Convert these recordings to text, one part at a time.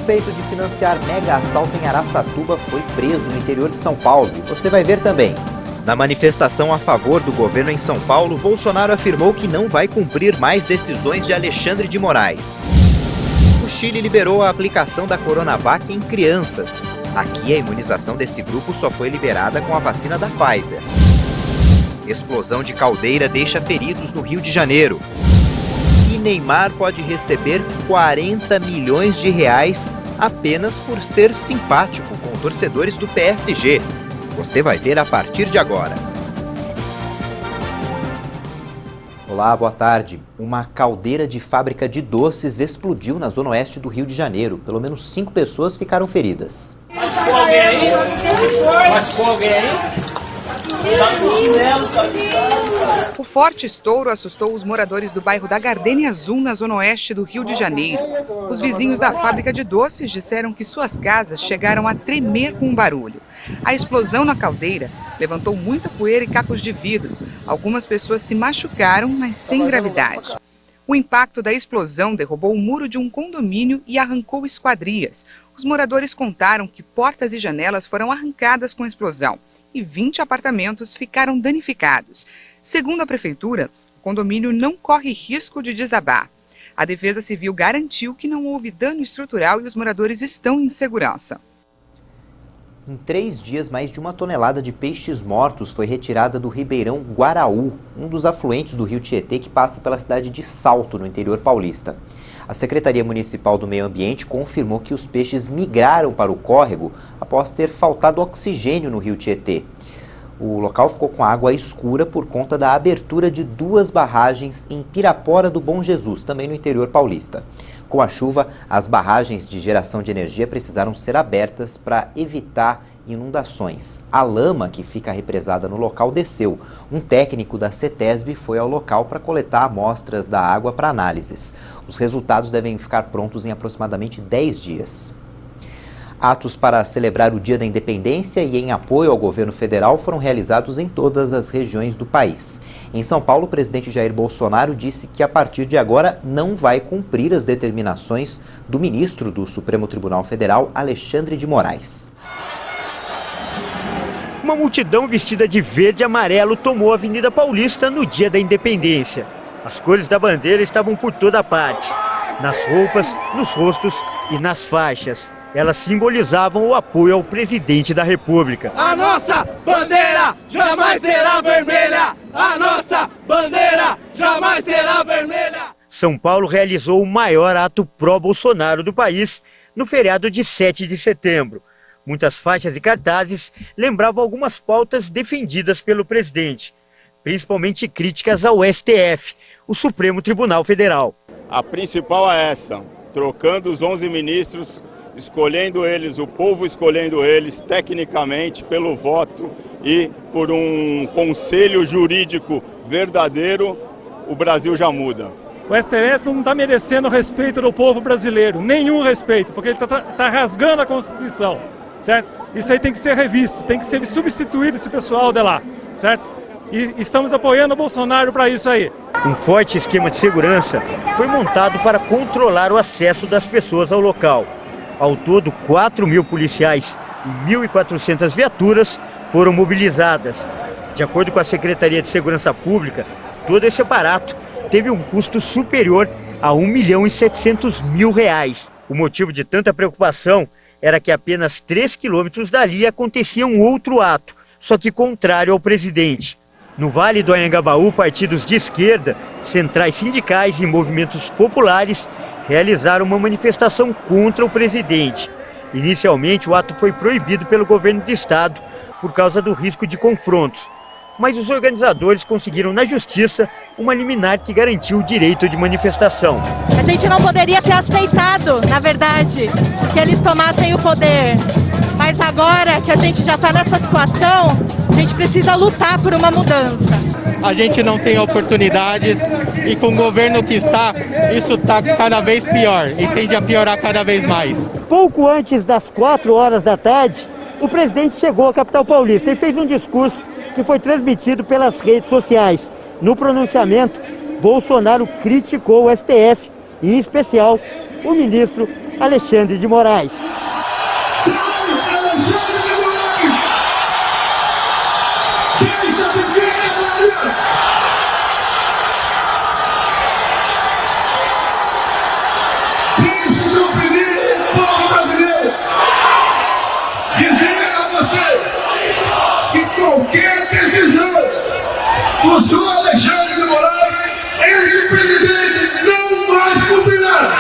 suspeito de financiar mega assalto em Araçatuba foi preso no interior de São Paulo. E você vai ver também. Na manifestação a favor do governo em São Paulo, Bolsonaro afirmou que não vai cumprir mais decisões de Alexandre de Moraes. O Chile liberou a aplicação da Coronavac em crianças. Aqui a imunização desse grupo só foi liberada com a vacina da Pfizer. Explosão de caldeira deixa feridos no Rio de Janeiro. E Neymar pode receber 40 milhões de reais apenas por ser simpático com torcedores do PSG. Você vai ver a partir de agora. Olá, boa tarde. Uma caldeira de fábrica de doces explodiu na zona oeste do Rio de Janeiro. Pelo menos 5 pessoas ficaram feridas. Machucou alguém aí? Machucou alguém aí? O forte estouro assustou os moradores do bairro da Gardênia Azul, na zona oeste do Rio de Janeiro. Os vizinhos da fábrica de doces disseram que suas casas chegaram a tremer com o barulho. A explosão na caldeira levantou muita poeira e cacos de vidro. Algumas pessoas se machucaram, mas sem gravidade. O impacto da explosão derrubou o muro de um condomínio e arrancou esquadrias. Os moradores contaram que portas e janelas foram arrancadas com a explosão e 20 apartamentos ficaram danificados. Segundo a prefeitura, o condomínio não corre risco de desabar. A Defesa Civil garantiu que não houve dano estrutural e os moradores estão em segurança. Em 3 dias, mais de 1 tonelada de peixes mortos foi retirada do Ribeirão Guaraú, um dos afluentes do rio Tietê que passa pela cidade de Salto, no interior paulista. A Secretaria Municipal do Meio Ambiente confirmou que os peixes migraram para o córrego após ter faltado oxigênio no rio Tietê. O local ficou com água escura por conta da abertura de 2 barragens em Pirapora do Bom Jesus, também no interior paulista. Com a chuva, as barragens de geração de energia precisaram ser abertas para evitar inundações. A lama que fica represada no local desceu. Um técnico da CETESB foi ao local para coletar amostras da água para análises. Os resultados devem ficar prontos em aproximadamente 10 dias. Atos para celebrar o Dia da Independência e em apoio ao governo federal foram realizados em todas as regiões do país. Em São Paulo, o presidente Jair Bolsonaro disse que a partir de agora não vai cumprir as determinações do ministro do Supremo Tribunal Federal, Alexandre de Moraes. Uma multidão vestida de verde e amarelo tomou a Avenida Paulista no Dia da Independência. As cores da bandeira estavam por toda parte, nas roupas, nos rostos e nas faixas. Elas simbolizavam o apoio ao presidente da República. A nossa bandeira jamais será vermelha! A nossa bandeira jamais será vermelha! São Paulo realizou o maior ato pró-Bolsonaro do país no feriado de 7 de setembro. Muitas faixas e cartazes lembravam algumas pautas defendidas pelo presidente, principalmente críticas ao STF, o Supremo Tribunal Federal. A principal é essa, trocando os 11 ministros, escolhendo eles, o povo escolhendo eles tecnicamente pelo voto e por um conselho jurídico verdadeiro, o Brasil já muda. O STF não está merecendo o respeito do povo brasileiro, nenhum respeito, porque ele está rasgando a Constituição, certo? Isso aí tem que ser revisto, tem que ser substituído esse pessoal de lá, certo? E estamos apoiando o Bolsonaro para isso aí. Um forte esquema de segurança foi montado para controlar o acesso das pessoas ao local. Ao todo, 4.000 policiais e 1.400 viaturas foram mobilizadas. De acordo com a Secretaria de Segurança Pública, todo esse aparato teve um custo superior a R$ 1.700.000. O motivo de tanta preocupação era que apenas 3 quilômetros dali acontecia um outro ato, só que contrário ao presidente. No Vale do Anhangabaú, partidos de esquerda, centrais sindicais e movimentos populares realizaram uma manifestação contra o presidente. Inicialmente, o ato foi proibido pelo governo do estado por causa do risco de confrontos. Mas os organizadores conseguiram na justiça uma liminar que garantiu o direito de manifestação. A gente não poderia ter aceitado, na verdade, que eles tomassem o poder. Mas agora que a gente já está nessa situação, a gente precisa lutar por uma mudança. A gente não tem oportunidades e com o governo que está, isso está cada vez pior e tende a piorar cada vez mais. Pouco antes das 4 horas da tarde, o presidente chegou à capital paulista e fez um discurso que foi transmitido pelas redes sociais. No pronunciamento, Bolsonaro criticou o STF, e em especial o ministro Alexandre de Moraes. Qualquer decisão do senhor Alexandre de Moraes, esse presidente não vai cumprirá.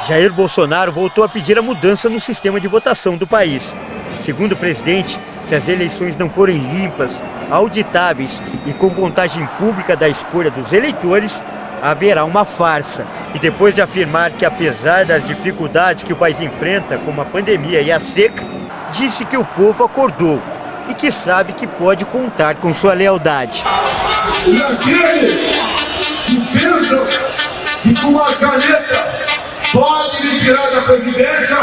Jair Bolsonaro voltou a pedir a mudança no sistema de votação do país. Segundo o presidente, se as eleições não forem limpas, auditáveis e com contagem pública da escolha dos eleitores, haverá uma farsa. E depois de afirmar que, apesar das dificuldades que o país enfrenta, como a pandemia e a seca, disse que o povo acordou e que sabe que pode contar com sua lealdade. E aquele que pensa que com uma caneta pode me tirar da presidência,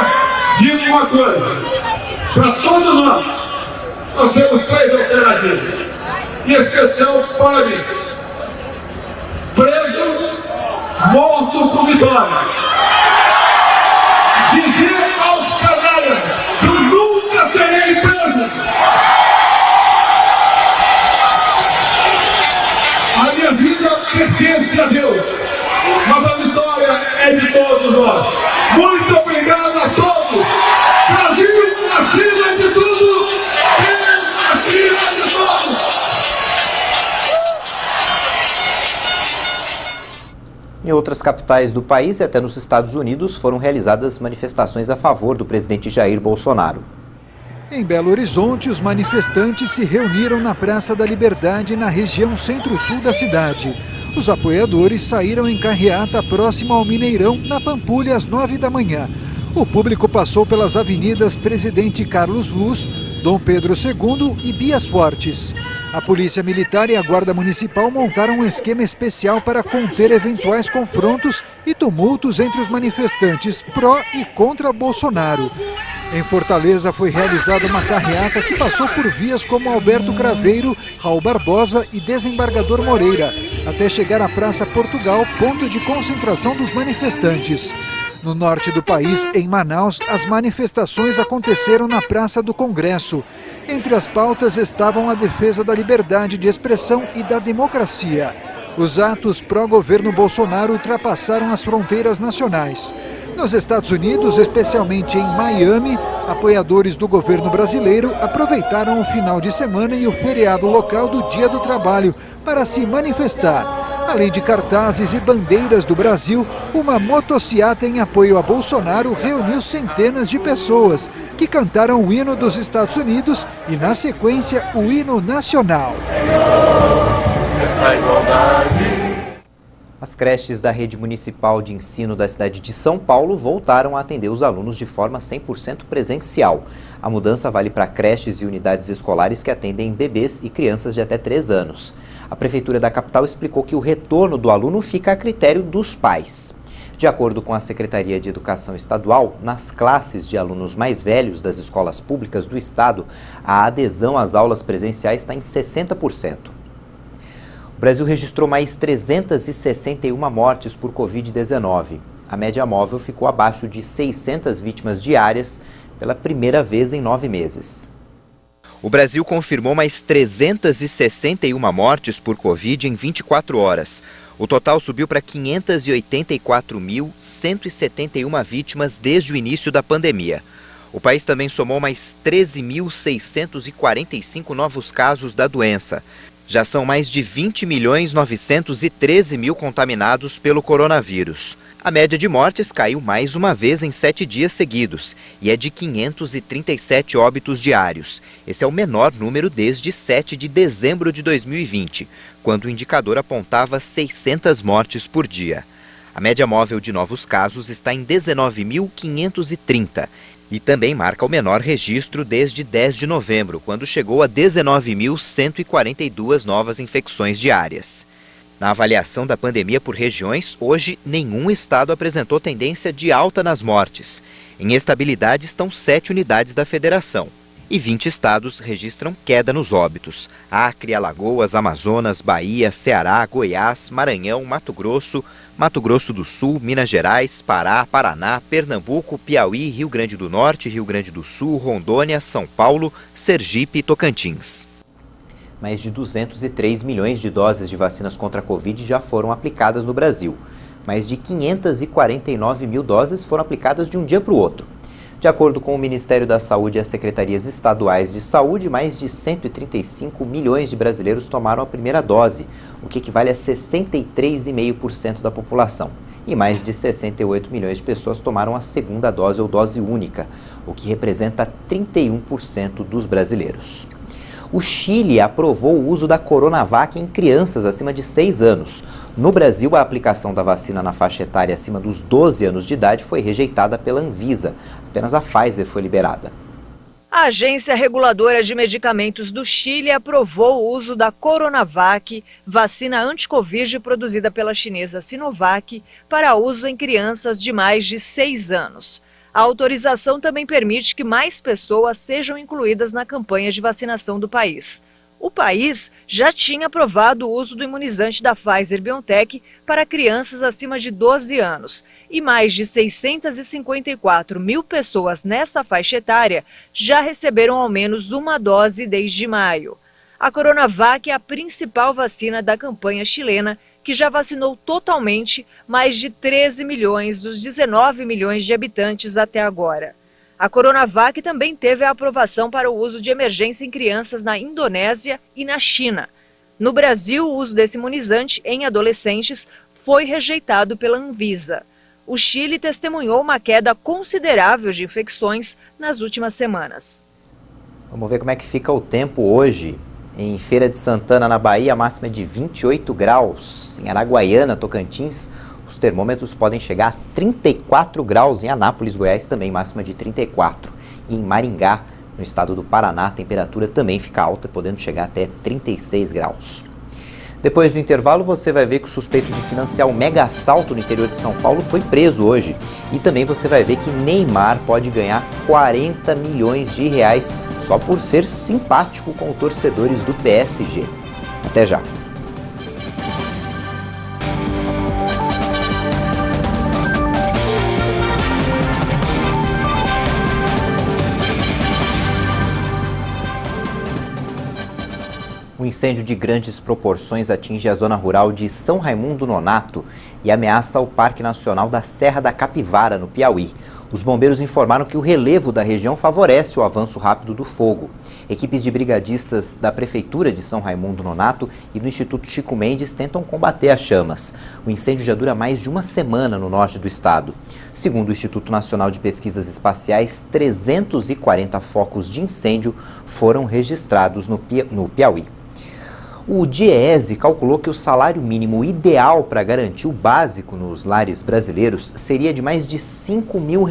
digo uma coisa, para todos nós temos 3 alternativas. E exceção para mim: preso, morto com vitória. Dizer aos canalhas que eu nunca serei preso. A minha vida pertence a Deus, mas a vitória é de todos nós. Muito obrigado a todos. Brasil, acima de tudo, Deus acima de todos. Em outras capitais do país e até nos Estados Unidos foram realizadas manifestações a favor do presidente Jair Bolsonaro. Em Belo Horizonte, os manifestantes se reuniram na Praça da Liberdade, na região centro-sul da cidade. Os apoiadores saíram em carreata próximo ao Mineirão, na Pampulha, às 9 da manhã. O público passou pelas avenidas Presidente Carlos Luz, Dom Pedro II e Bias Fortes. A Polícia Militar e a Guarda Municipal montaram um esquema especial para conter eventuais confrontos e tumultos entre os manifestantes pró e contra Bolsonaro. Em Fortaleza foi realizada uma carreata que passou por vias como Alberto Craveiro, Raul Barbosa e Desembargador Moreira, até chegar à Praça Portugal, ponto de concentração dos manifestantes. No norte do país, em Manaus, as manifestações aconteceram na Praça do Congresso. Entre as pautas estavam a defesa da liberdade de expressão e da democracia. Os atos pró-governo Bolsonaro ultrapassaram as fronteiras nacionais. Nos Estados Unidos, especialmente em Miami, apoiadores do governo brasileiro aproveitaram o final de semana e o feriado local do Dia do Trabalho para se manifestar. Além de cartazes e bandeiras do Brasil, uma motociata em apoio a Bolsonaro reuniu centenas de pessoas que cantaram o hino dos Estados Unidos e, na sequência, o hino nacional. As creches da rede municipal de ensino da cidade de São Paulo voltaram a atender os alunos de forma 100% presencial. A mudança vale para creches e unidades escolares que atendem bebês e crianças de até 3 anos. A Prefeitura da capital explicou que o retorno do aluno fica a critério dos pais. De acordo com a Secretaria de Educação Estadual, nas classes de alunos mais velhos das escolas públicas do estado, a adesão às aulas presenciais está em 60%. O Brasil registrou mais 361 mortes por Covid-19. A média móvel ficou abaixo de 600 vítimas diárias pela primeira vez em 9 meses. O Brasil confirmou mais 361 mortes por Covid em 24 horas. O total subiu para 584.171 vítimas desde o início da pandemia. O país também somou mais 13.645 novos casos da doença. Já são mais de 20.913.000 contaminados pelo coronavírus. A média de mortes caiu mais uma vez em 7 dias seguidos e é de 537 óbitos diários. Esse é o menor número desde 7 de dezembro de 2020, quando o indicador apontava 600 mortes por dia. A média móvel de novos casos está em 19.530 e também marca o menor registro desde 10 de novembro, quando chegou a 19.142 novas infecções diárias. Na avaliação da pandemia por regiões, hoje nenhum estado apresentou tendência de alta nas mortes. Em estabilidade estão 7 unidades da federação. e 20 estados registram queda nos óbitos. Acre, Alagoas, Amazonas, Bahia, Ceará, Goiás, Maranhão, Mato Grosso do Sul, Minas Gerais, Pará, Paraná, Pernambuco, Piauí, Rio Grande do Norte, Rio Grande do Sul, Rondônia, São Paulo, Sergipe e Tocantins. Mais de 203 milhões de doses de vacinas contra a Covid já foram aplicadas no Brasil. Mais de 549 mil doses foram aplicadas de um dia para o outro. De acordo com o Ministério da Saúde e as secretarias estaduais de saúde, mais de 135 milhões de brasileiros tomaram a primeira dose, o que equivale a 63,5% da população. E mais de 68 milhões de pessoas tomaram a segunda dose ou dose única, o que representa 31% dos brasileiros. O Chile aprovou o uso da Coronavac em crianças acima de 6 anos. No Brasil, a aplicação da vacina na faixa etária acima dos 12 anos de idade foi rejeitada pela Anvisa. Apenas a Pfizer foi liberada. A Agência Reguladora de Medicamentos do Chile aprovou o uso da Coronavac, vacina anti-Covid produzida pela chinesa Sinovac, para uso em crianças de mais de 6 anos. A autorização também permite que mais pessoas sejam incluídas na campanha de vacinação do país. O país já tinha aprovado o uso do imunizante da Pfizer-BioNTech para crianças acima de 12 anos e mais de 654 mil pessoas nessa faixa etária já receberam ao menos uma dose desde maio. A Coronavac é a principal vacina da campanha chilena, que já vacinou totalmente mais de 13 milhões dos 19 milhões de habitantes até agora. A Coronavac também teve a aprovação para o uso de emergência em crianças na Indonésia e na China. No Brasil, o uso desse imunizante em adolescentes foi rejeitado pela Anvisa. O Chile testemunhou uma queda considerável de infecções nas últimas semanas. Vamos ver como é que fica o tempo hoje. Em Feira de Santana, na Bahia, a máxima é de 28 graus. Em Araguaiana, Tocantins, os termômetros podem chegar a 34 graus. Em Anápolis, Goiás, também máxima de 34. E em Maringá, no estado do Paraná, a temperatura também fica alta, podendo chegar até 36 graus. Depois do intervalo, você vai ver que o suspeito de financiar um mega assalto no interior de São Paulo foi preso hoje. E também você vai ver que Neymar pode ganhar 40 milhões de reais só por ser simpático com os torcedores do PSG. Até já! Um incêndio de grandes proporções atinge a zona rural de São Raimundo Nonato e ameaça o Parque Nacional da Serra da Capivara, no Piauí. Os bombeiros informaram que o relevo da região favorece o avanço rápido do fogo. Equipes de brigadistas da Prefeitura de São Raimundo Nonato e do Instituto Chico Mendes tentam combater as chamas. O incêndio já dura mais de uma semana no norte do estado. Segundo o Instituto Nacional de Pesquisas Espaciais, 340 focos de incêndio foram registrados no Piauí. O DIEESE calculou que o salário mínimo ideal para garantir o básico nos lares brasileiros seria de mais de R$5 mil.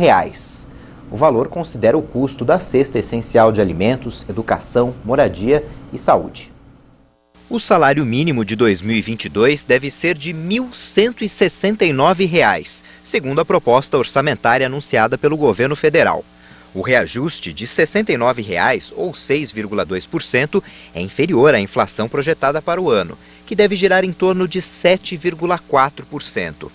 O valor considera o custo da cesta essencial de alimentos, educação, moradia e saúde. O salário mínimo de 2022 deve ser de R$ 1.169, segundo a proposta orçamentária anunciada pelo governo federal. O reajuste de R$ 69, ou 6,2%, é inferior à inflação projetada para o ano, que deve girar em torno de 7,4%.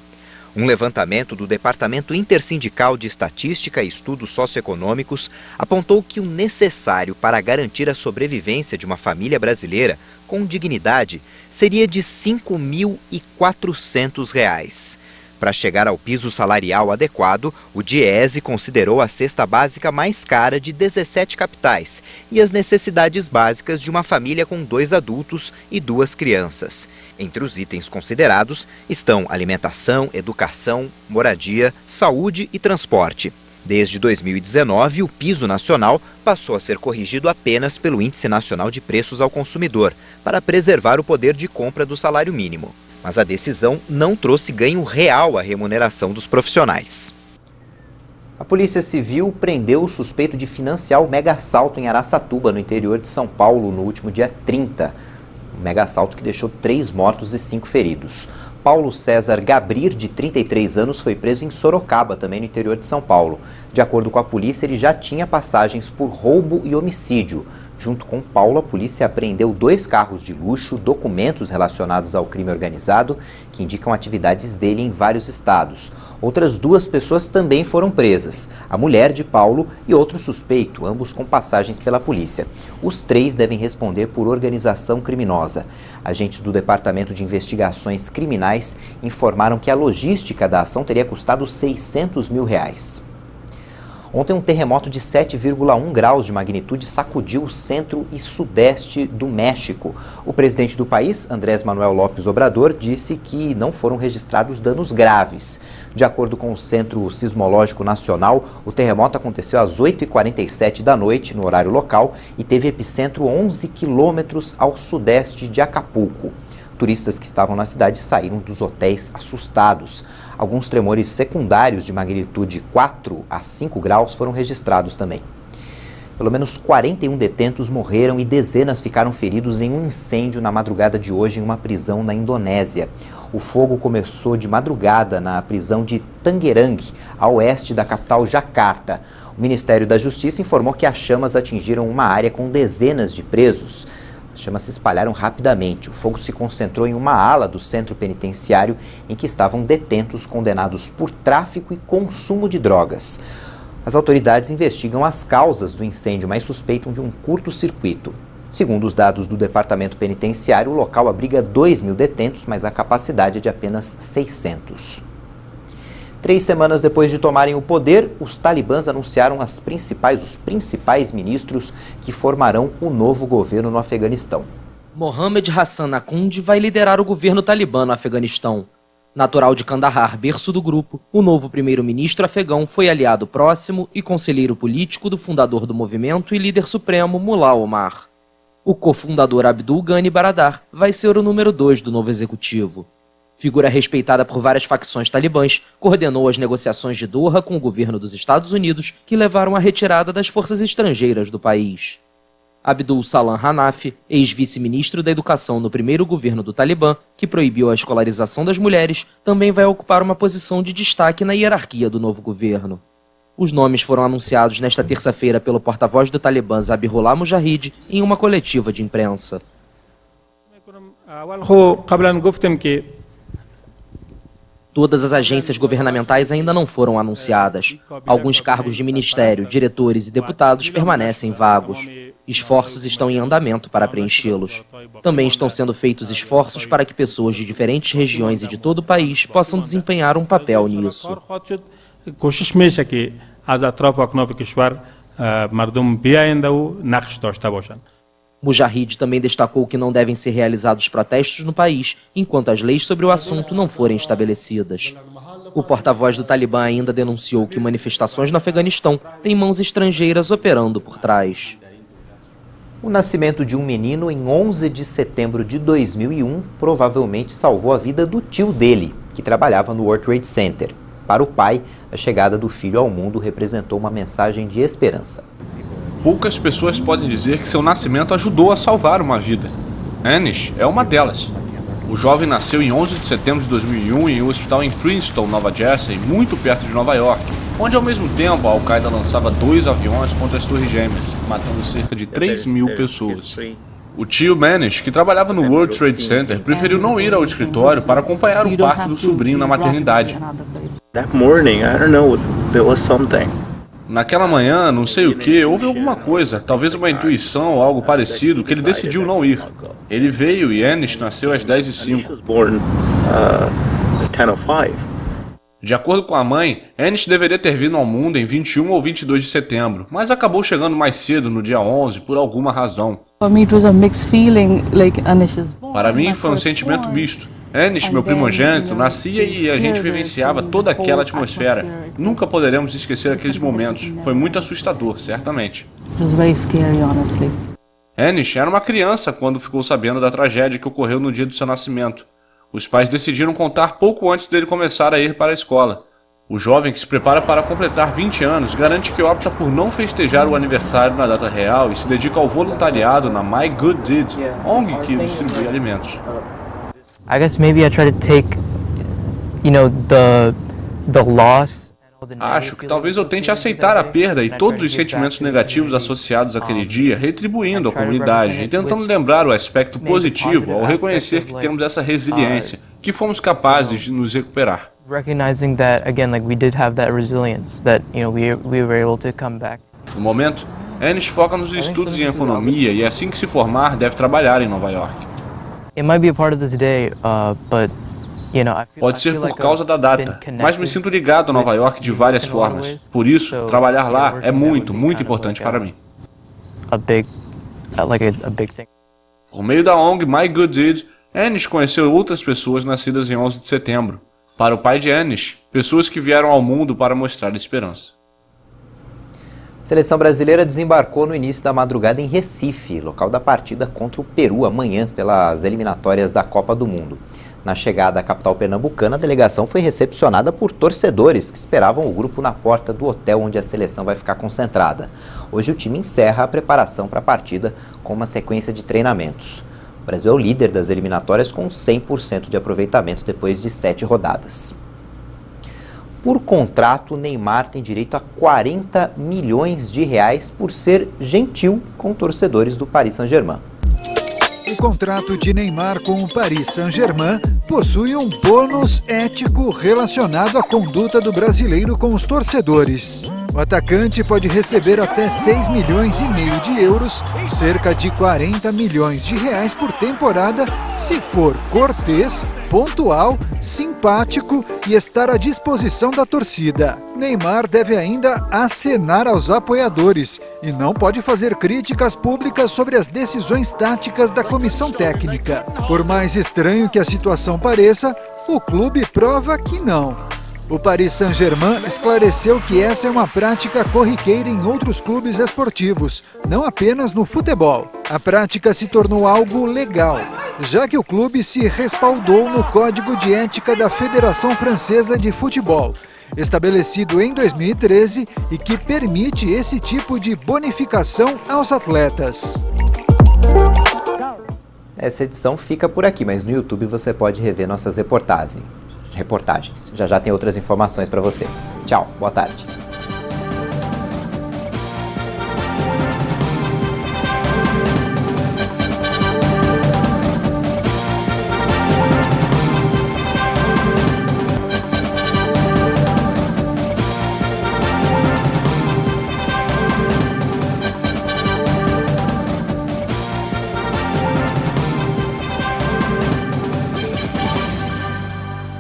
Um levantamento do Departamento Intersindical de Estatística e Estudos Socioeconômicos apontou que o necessário para garantir a sobrevivência de uma família brasileira com dignidade seria de R$ 5.400. Para chegar ao piso salarial adequado, o DIEESE considerou a cesta básica mais cara de 17 capitais e as necessidades básicas de uma família com 2 adultos e 2 crianças. Entre os itens considerados estão alimentação, educação, moradia, saúde e transporte. Desde 2019, o piso nacional passou a ser corrigido apenas pelo Índice Nacional de Preços ao Consumidor, para preservar o poder de compra do salário mínimo. Mas a decisão não trouxe ganho real à remuneração dos profissionais. A Polícia Civil prendeu o suspeito de financiar o mega assalto em Araçatuba, no interior de São Paulo, no último dia 30. Um mega assalto que deixou 3 mortos e 5 feridos. Paulo César Gabrir, de 33 anos, foi preso em Sorocaba, também no interior de São Paulo. De acordo com a polícia, ele já tinha passagens por roubo e homicídio. Junto com Paulo, a polícia apreendeu 2 carros de luxo, documentos relacionados ao crime organizado, que indicam atividades dele em vários estados. Outras 2 pessoas também foram presas, a mulher de Paulo e outro suspeito, ambos com passagens pela polícia. Os 3 devem responder por organização criminosa. Agentes do Departamento de Investigações Criminais informaram que a logística da ação teria custado R$600 mil. Ontem, um terremoto de 7,1 graus de magnitude sacudiu o centro e sudeste do México. O presidente do país, Andrés Manuel López Obrador, disse que não foram registrados danos graves. De acordo com o Centro Sismológico Nacional, o terremoto aconteceu às 8h47 da noite, no horário local, e teve epicentro 11 quilômetros ao sudeste de Acapulco. Turistas que estavam na cidade saíram dos hotéis assustados. Alguns tremores secundários de magnitude 4 a 5 graus foram registrados também. Pelo menos 41 detentos morreram e dezenas ficaram feridos em um incêndio na madrugada de hoje em uma prisão na Indonésia. O fogo começou de madrugada na prisão de Tangerang, a oeste da capital Jacarta. O Ministério da Justiça informou que as chamas atingiram uma área com dezenas de presos. As chamas se espalharam rapidamente. O fogo se concentrou em uma ala do centro penitenciário em que estavam detentos condenados por tráfico e consumo de drogas. As autoridades investigam as causas do incêndio, mas suspeitam de um curto-circuito. Segundo os dados do Departamento Penitenciário, o local abriga 2.000 detentos, mas a capacidade é de apenas 600. 3 semanas depois de tomarem o poder, os talibãs anunciaram os principais ministros que formarão o novo governo no Afeganistão. Mohammad Hassan Akhund vai liderar o governo talibã no Afeganistão. Natural de Kandahar, berço do grupo, o novo primeiro-ministro afegão foi aliado próximo e conselheiro político do fundador do movimento e líder supremo Mullah Omar. O cofundador Abdul Ghani Baradar vai ser o número 2 do novo executivo. Figura respeitada por várias facções talibãs, coordenou as negociações de Doha com o governo dos Estados Unidos, que levaram à retirada das forças estrangeiras do país. Abdul Salam Hanafi, ex-vice-ministro da Educação no primeiro governo do Talibã, que proibiu a escolarização das mulheres, também vai ocupar uma posição de destaque na hierarquia do novo governo. Os nomes foram anunciados nesta terça-feira pelo porta-voz do Talibã Zabihullah Mujahid em uma coletiva de imprensa. Todas as agências governamentais ainda não foram anunciadas. Alguns cargos de ministério, diretores e deputados permanecem vagos. Esforços estão em andamento para preenchê-los. Também estão sendo feitos esforços para que pessoas de diferentes regiões e de todo o país possam desempenhar um papel nisso. Mujahid também destacou que não devem ser realizados protestos no país enquanto as leis sobre o assunto não forem estabelecidas. O porta-voz do Talibã ainda denunciou que manifestações no Afeganistão têm mãos estrangeiras operando por trás. O nascimento de um menino em 11 de setembro de 2001 provavelmente salvou a vida do tio dele, que trabalhava no World Trade Center. Para o pai, a chegada do filho ao mundo representou uma mensagem de esperança. Poucas pessoas podem dizer que seu nascimento ajudou a salvar uma vida. Anish é uma delas. O jovem nasceu em 11 de setembro de 2001 em um hospital em Princeton, Nova Jersey, muito perto de Nova York, onde ao mesmo tempo a Al-Qaeda lançava 2 aviões contra as Torres Gêmeas, matando cerca de 3.000 pessoas. O tio Manish, que trabalhava no World Trade Center, preferiu não ir ao escritório para acompanhar o parto do sobrinho na maternidade. Naquela manhã, não sei o que, houve alguma coisa, talvez uma intuição ou algo parecido, que ele decidiu não ir. Ele veio e Anish nasceu às 10h05. De acordo com a mãe, Anish deveria ter vindo ao mundo em 21 ou 22 de setembro, mas acabou chegando mais cedo, no dia 11, por alguma razão. Para mim, foi um sentimento misto. Anish, meu primogênito, nascia e a gente vivenciava toda aquela atmosfera. Nunca poderemos esquecer aqueles momentos. Foi muito assustador, certamente. Anish era uma criança quando ficou sabendo da tragédia que ocorreu no dia do seu nascimento. Os pais decidiram contar pouco antes dele começar a ir para a escola. O jovem, que se prepara para completar 20 anos, garante que opta por não festejar o aniversário na data real e se dedica ao voluntariado na My Good Deed, ONG que distribui alimentos. I guess maybe I try to take the loss. Acho que talvez eu tente aceitar a perda e todos os sentimentos negativos associados àquele dia, retribuindo a comunidade e tentando lembrar o aspecto positivo ao reconhecer que temos essa resiliência, que fomos capazes de nos recuperar. Recognizing that again, like we did have that resilience, that we were able to come back. No momento, Ennis foca nos estudos em economia e assim que se formar deve trabalhar em Nova York. It might be a part of this day, but pode ser por causa da data, mas me sinto ligado a Nova York de várias formas. Por isso, trabalhar lá é muito importante para mim. Por meio da ONG My Good Deed, Ennis conheceu outras pessoas nascidas em 11 de setembro. Para o pai de Ennis, pessoas que vieram ao mundo para mostrar esperança. A seleção brasileira desembarcou no início da madrugada em Recife, local da partida contra o Peru amanhã pelas eliminatórias da Copa do Mundo. Na chegada à capital pernambucana, a delegação foi recepcionada por torcedores que esperavam o grupo na porta do hotel onde a seleção vai ficar concentrada. Hoje o time encerra a preparação para a partida com uma sequência de treinamentos. O Brasil é o líder das eliminatórias com 100% de aproveitamento depois de 7 rodadas. Por contrato, Neymar tem direito a 40 milhões de reais por ser gentil com torcedores do Paris Saint-Germain. O contrato de Neymar com o Paris Saint-Germain possui um bônus ético relacionado à conduta do brasileiro com os torcedores. O atacante pode receber até 6,5 milhões de euros, cerca de 40 milhões de reais por temporada, se for cortês, pontual, simpático e estar à disposição da torcida. Neymar deve ainda acenar aos apoiadores e não pode fazer críticas públicas sobre as decisões táticas da comissão técnica. Por mais estranho que a situação pareça, o clube prova que não. O Paris Saint-Germain esclareceu que essa é uma prática corriqueira em outros clubes esportivos, não apenas no futebol. A prática se tornou algo legal, já que o clube se respaldou no Código de Ética da Federação Francesa de Futebol, estabelecido em 2013 e que permite esse tipo de bonificação aos atletas. Essa edição fica por aqui, mas no YouTube você pode rever nossas reportagens. Já tem outras informações para você. Tchau, boa tarde.